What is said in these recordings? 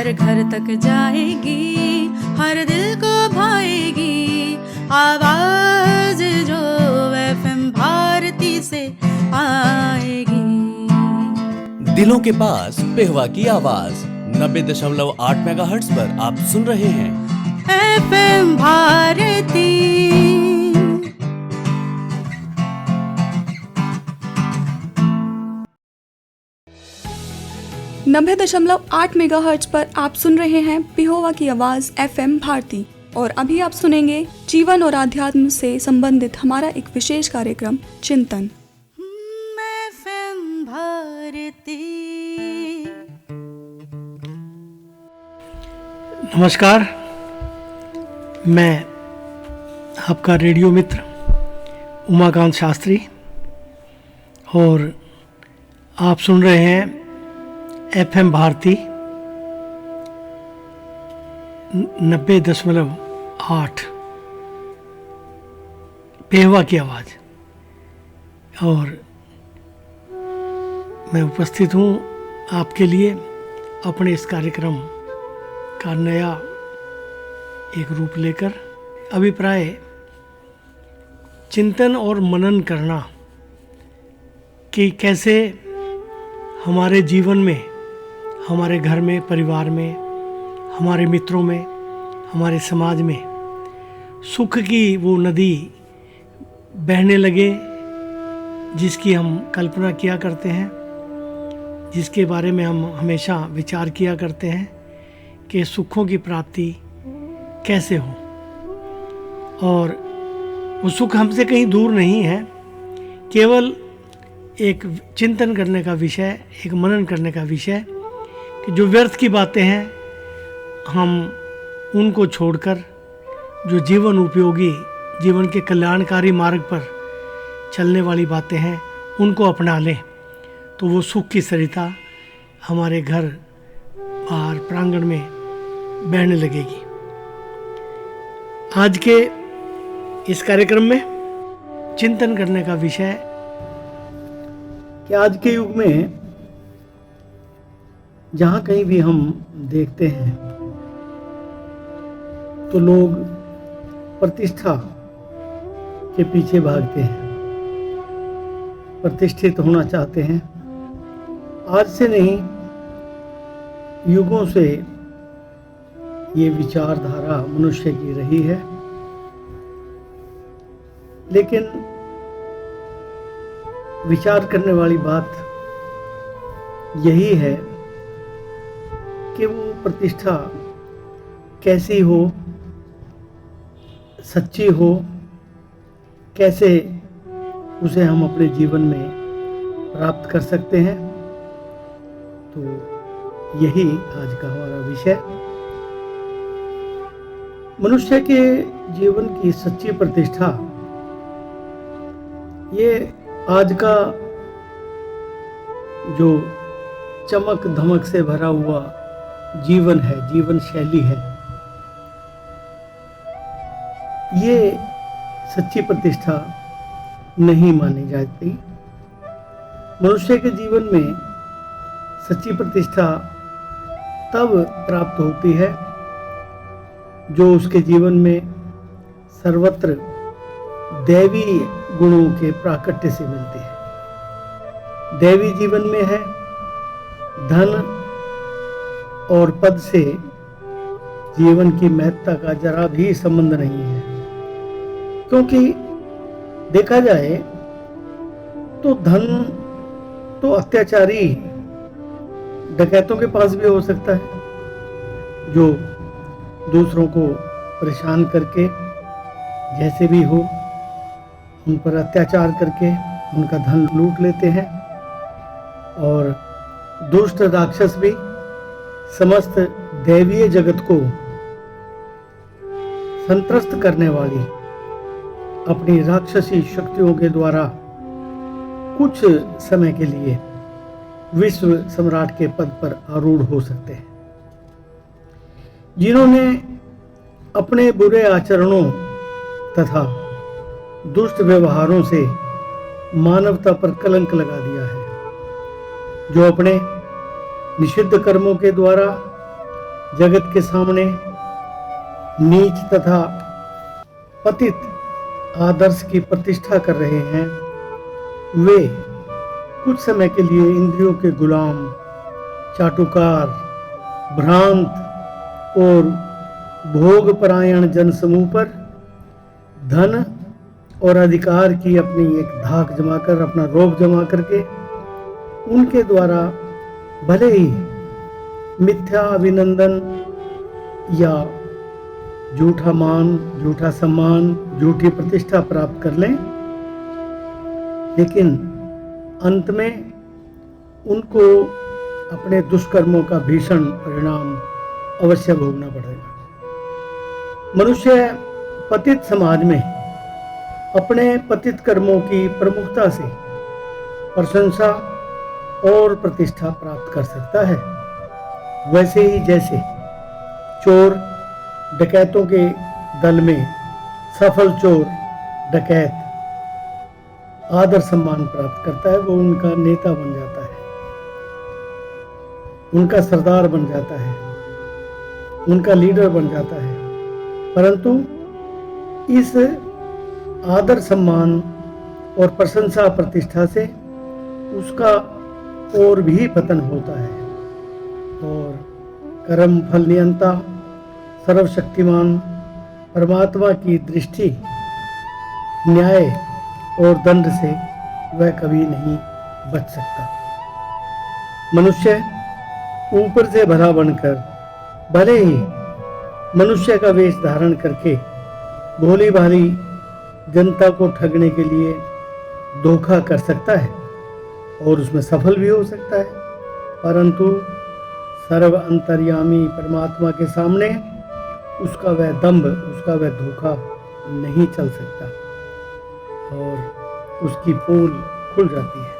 हर घर तक जाएगी, हर दिल को भाएगी आवाज जो एफएम भारती से आएगी। दिलों के पास पेहवा की आवाज 90.8 मेगाहर्ट्ज पर आप सुन रहे हैं एफएम भारती। 90.8 मेगाहर्ट्ज पर आप सुन रहे हैं पेहवा की आवाज़ एफएम भारती। और अभी आप सुनेंगे जीवन और आध्यात्म से संबंधित हमारा एक विशेष कार्यक्रम चिंतन। एफएम भारती। नमस्कार, मैं आपका रेडियो मित्र उमाकांत शास्त्री और आप सुन रहे हैं एफएम भारती 90.8 पेहवा की आवाज़। और मैं उपस्थित हूँ आपके लिए अपने इस कार्यक्रम का नया एक रूप लेकर। अभिप्राय चिंतन और मनन करना कि कैसे हमारे जीवन में, हमारे घर में, परिवार में, हमारे मित्रों में, हमारे समाज में सुख की वो नदी बहने लगे जिसकी हम कल्पना किया करते हैं, जिसके बारे में हम हमेशा विचार किया करते हैं कि सुखों की प्राप्ति कैसे हो। और वो सुख हमसे कहीं दूर नहीं है, केवल एक चिंतन करने का विषय, एक मनन करने का विषय कि जो व्यर्थ की बातें हैं हम उनको छोड़कर जो जीवन उपयोगी, जीवन के कल्याणकारी मार्ग पर चलने वाली बातें हैं उनको अपना लें, तो वो सुख की सरिता हमारे घर, बाहर, प्रांगण में बहने लगेगी। आज के इस कार्यक्रम में चिंतन करने का विषय कि आज के युग में जहाँ कहीं भी हम देखते हैं तो लोग प्रतिष्ठा के पीछे भागते हैं, प्रतिष्ठित होना चाहते हैं। आज से नहीं, युगों से ये विचारधारा मनुष्य की रही है। लेकिन विचार करने वाली बात यही है कि वो प्रतिष्ठा कैसी हो, सच्ची हो, कैसे उसे हम अपने जीवन में प्राप्त कर सकते हैं। तो यही आज का हमारा विषय। मनुष्य के जीवन की सच्ची प्रतिष्ठा ये आज का जो चमक धमक से भरा हुआ जीवन है, जीवन शैली है, ये सच्ची प्रतिष्ठा नहीं मानी जाती। मनुष्य के जीवन में सच्ची प्रतिष्ठा तब प्राप्त होती है जो उसके जीवन में सर्वत्र दैवी गुणों के प्राकट्य से मिलती है। दैवी जीवन में है, धन और पद से जीवन की महत्ता का जरा भी संबंध नहीं है। क्योंकि देखा जाए तो धन तो अत्याचारी डकैतों के पास भी हो सकता है, जो दूसरों को परेशान करके जैसे भी हो उन पर अत्याचार करके उनका धन लूट लेते हैं। और दुष्ट राक्षस भी समस्त दैवीय जगत को संत्रस्त करने वाली अपनी राक्षसी शक्तियों के द्वारा कुछ समय के लिए विश्व सम्राट के पद पर आरूढ़ हो सकते हैं। जिन्होंने अपने बुरे आचरणों तथा दुष्ट व्यवहारों से मानवता पर कलंक लगा दिया है, जो अपने निषिद्ध कर्मों के द्वारा जगत के सामने नीच तथा पतित आदर्श की प्रतिष्ठा कर रहे हैं, वे कुछ समय के लिए इंद्रियों के गुलाम, चाटुकार, भ्रांत और भोगपरायण जनसमूह पर धन और अधिकार की अपनी एक धाक जमाकर, अपना रोब जमा करके उनके द्वारा भले ही मिथ्या अभिनंदन या झूठा मान, झूठा सम्मान, झूठी प्रतिष्ठा प्राप्त कर लें, लेकिन अंत में उनको अपने दुष्कर्मों का भीषण परिणाम अवश्य भोगना पड़ेगा। मनुष्य पतित समाज में अपने पतित कर्मों की प्रमुखता से प्रशंसा और प्रतिष्ठा प्राप्त कर सकता है। वैसे ही जैसे चोर डकैतों के दल में सफल चोर डकैत आदर सम्मान प्राप्त करता है, वो उनका नेता बन जाता है, उनका सरदार बन जाता है, उनका लीडर बन जाता है। परंतु इस आदर सम्मान और प्रशंसा प्रतिष्ठा से उसका और भी पतन होता है और कर्म फल नियंता सर्वशक्तिमान परमात्मा की दृष्टि, न्याय और दंड से वह कभी नहीं बच सकता। मनुष्य ऊपर से भला बनकर भले ही मनुष्य का वेश धारण करके भोली भाली जनता को ठगने के लिए धोखा कर सकता है और उसमें सफल भी हो सकता है, परंतु सर्व अंतर्यामी परमात्मा के सामने उसका वह दंभ, उसका वह धोखा नहीं चल सकता और उसकी पोल खुल जाती है।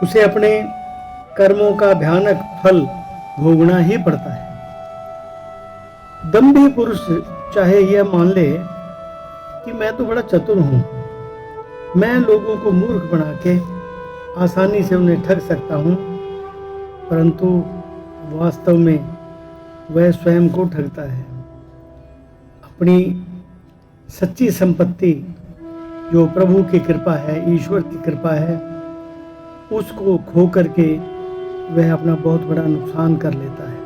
उसे अपने कर्मों का भयानक फल भोगना ही पड़ता है। दंभी पुरुष चाहे यह मान ले कि मैं तो बड़ा चतुर हूं, मैं लोगों को मूर्ख बना के आसानी से उन्हें ठग सकता हूं, परंतु वास्तव में वह स्वयं को ठगता है। अपनी सच्ची संपत्ति जो प्रभु की कृपा है, ईश्वर की कृपा है, उसको खो करके वह अपना बहुत बड़ा नुकसान कर लेता है।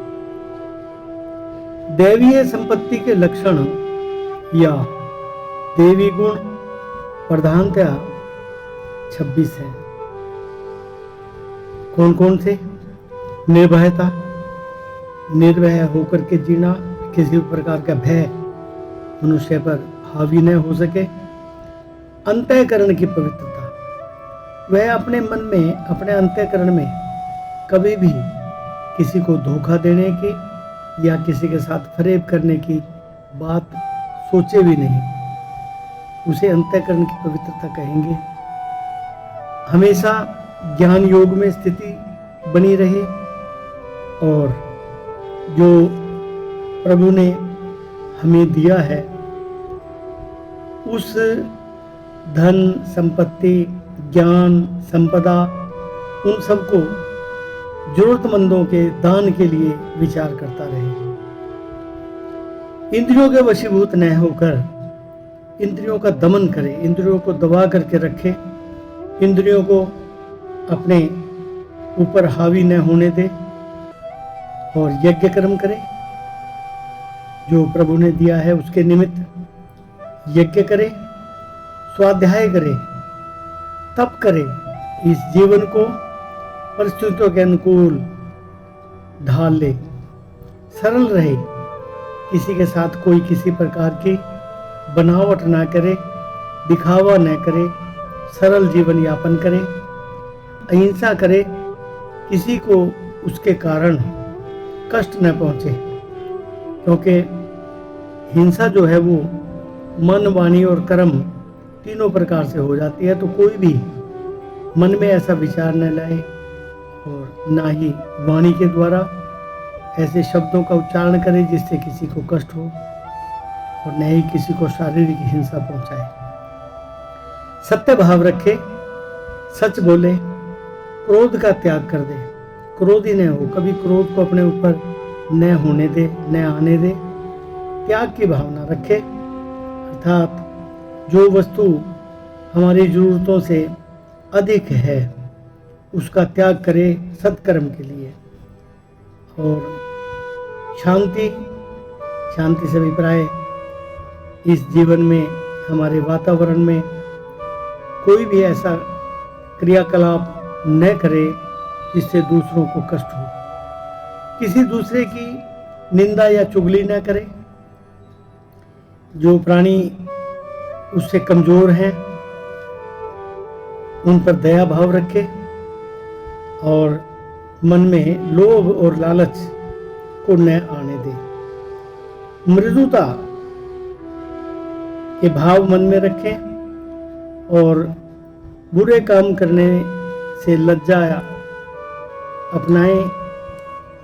दैवीय संपत्ति के लक्षण या देवी गुण प्रधानतया 26 है। कौन कौन से? निर्भयता, निर्भय होकर के जीना, किसी प्रकार का भय मनुष्य पर हावी न हो सके। अंतःकरण की पवित्रता, वह अपने मन में, अपने अंतःकरण में कभी भी किसी को धोखा देने की या किसी के साथ फरेब करने की बात सोचे भी नहीं, उसे अंतःकरण की पवित्रता कहेंगे। हमेशा ज्ञान योग में स्थिति बनी रहे और जो प्रभु ने हमें दिया है उस धन, संपत्ति, ज्ञान, संपदा, उन सबको जरूरतमंदों के दान के लिए विचार करता रहे। इंद्रियों के वशीभूत न होकर इंद्रियों का दमन करे, इंद्रियों को दबा करके रखे, इंद्रियों को अपने ऊपर हावी न होने दे और यज्ञ कर्म करे। जो प्रभु ने दिया है उसके निमित्त यज्ञ करे, स्वाध्याय करे, तप करे, इस जीवन को परिस्थितियों के अनुकूल ढाल ले, सरल रहे, किसी के साथ कोई किसी प्रकार की बनावट ना करे, दिखावा न करे, सरल जीवन यापन करे, अहिंसा करे, किसी को उसके कारण कष्ट न पहुंचे, क्योंकि हिंसा जो है वो मन, वाणी और कर्म तीनों प्रकार से हो जाती है। तो कोई भी मन में ऐसा विचार न लाए और ना ही वाणी के द्वारा ऐसे शब्दों का उच्चारण करे जिससे किसी को कष्ट हो और न ही किसी को शारीरिक हिंसा पहुंचाए। सत्य भाव रखे, सच बोले, क्रोध का त्याग कर दे, क्रोधी न हो, कभी क्रोध को अपने ऊपर न होने दे, न आने दे, त्याग की भावना रखे, अर्थात जो वस्तु हमारी ज़रूरतों से अधिक है उसका त्याग करे सत्कर्म के लिए। और शांति से अभिप्राय इस जीवन में, हमारे वातावरण में कोई भी ऐसा क्रियाकलाप न करे जिससे दूसरों को कष्ट हो, किसी दूसरे की निंदा या चुगली न करे, जो प्राणी उससे कमज़ोर हैं उन पर दया भाव रखे, और मन में लोभ और लालच को न आने दे। मृदुता के भाव मन में रखें और बुरे काम करने से लज्जा अपनाएं,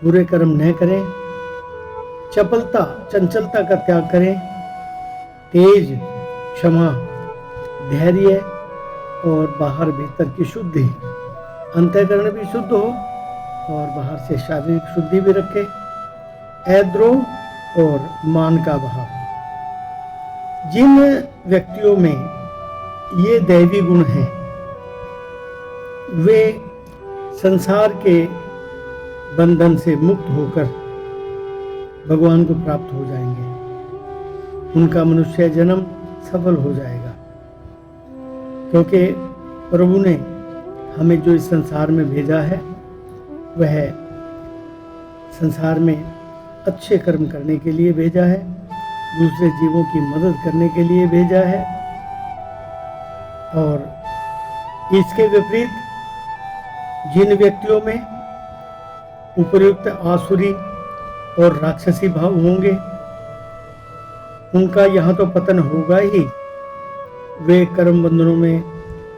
बुरे कर्म न करें। चंचलता का त्याग करें। तेज, क्षमा, धैर्य और बाहर भीतर की शुद्धि, अंतःकरण भी शुद्ध हो और बाहर से शारीरिक शुद्धि भी रखे। अद्रोह और मान का भाव। जिन व्यक्तियों में ये दैवी गुण हैं वे संसार के बंधन से मुक्त होकर भगवान को प्राप्त हो जाएंगे। उनका मनुष्य जन्म सफल हो जाएगा, क्योंकि प्रभु ने हमें जो इस संसार में भेजा है वह संसार में अच्छे कर्म करने के लिए भेजा है, दूसरे जीवों की मदद करने के लिए भेजा है। और इसके विपरीत जिन व्यक्तियों में उपर्युक्त आसुरी और राक्षसी भाव होंगे उनका यहाँ तो पतन होगा ही, वे कर्म बंधनों में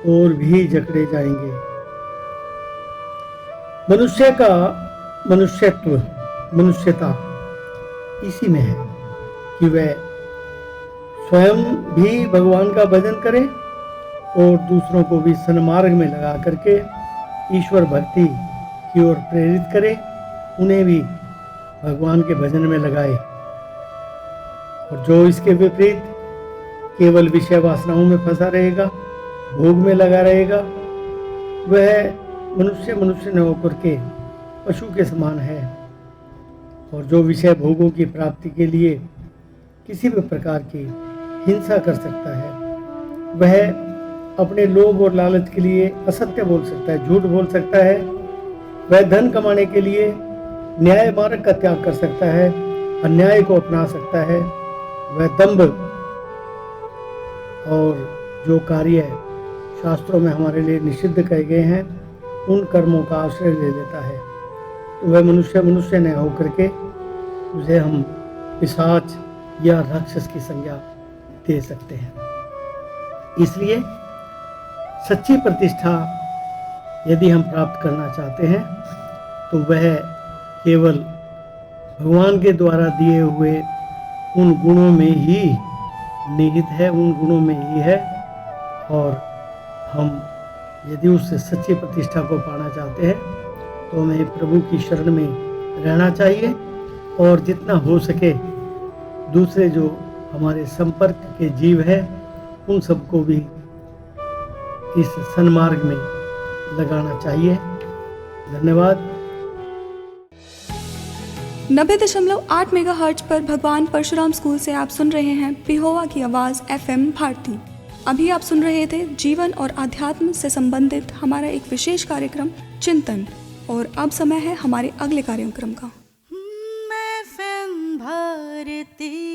और भी जकड़े जाएंगे। मनुष्य का मनुष्यत्व, मनुष्यता इसी में है कि वह स्वयं भी भगवान का भजन करे और दूसरों को भी सन्मार्ग में लगा करके ईश्वर भक्ति की ओर प्रेरित करे, उन्हें भी भगवान के भजन में लगाए। और जो इसके विपरीत केवल विषय वासनाओं में फंसा रहेगा, भोग में लगा रहेगा, वह मनुष्य न होकर के पशु के समान है। और जो विषय भोगों की प्राप्ति के लिए किसी भी प्रकार की हिंसा कर सकता है, वह अपने लोभ और लालच के लिए असत्य बोल सकता है, झूठ बोल सकता है। वह धन कमाने के लिए न्याय मार्ग का त्याग कर सकता है, अन्याय को अपना सकता है। वह दंभ और जो कार्य शास्त्रों में हमारे लिए निषिद्ध कहे गए हैं उन कर्मों का आश्रय ले लेता है। तो वह मनुष्य न होकर के उसे हम पिशाच या राक्षस की संज्ञा दे सकते हैं। इसलिए सच्ची प्रतिष्ठा यदि हम प्राप्त करना चाहते हैं तो वह केवल भगवान के द्वारा दिए हुए उन गुणों में ही निहित है, उन गुणों में ही है। और हम यदि उससे सच्ची प्रतिष्ठा को पाना चाहते हैं तो हमें प्रभु की शरण में रहना चाहिए और जितना हो सके दूसरे जो हमारे संपर्क के जीव हैं उन सबको भी इस सन्मार्ग में लगाना चाहिए। धन्यवाद। 90.8 मेगाहर्ट्ज पर भगवान परशुराम स्कूल से आप सुन रहे हैं पिहोवा की आवाज़ FM भारती। अभी आप सुन रहे थे जीवन और आध्यात्म से संबंधित हमारा एक विशेष कार्यक्रम चिंतन। और अब समय है हमारे अगले कार्यक्रम का। FM भारती।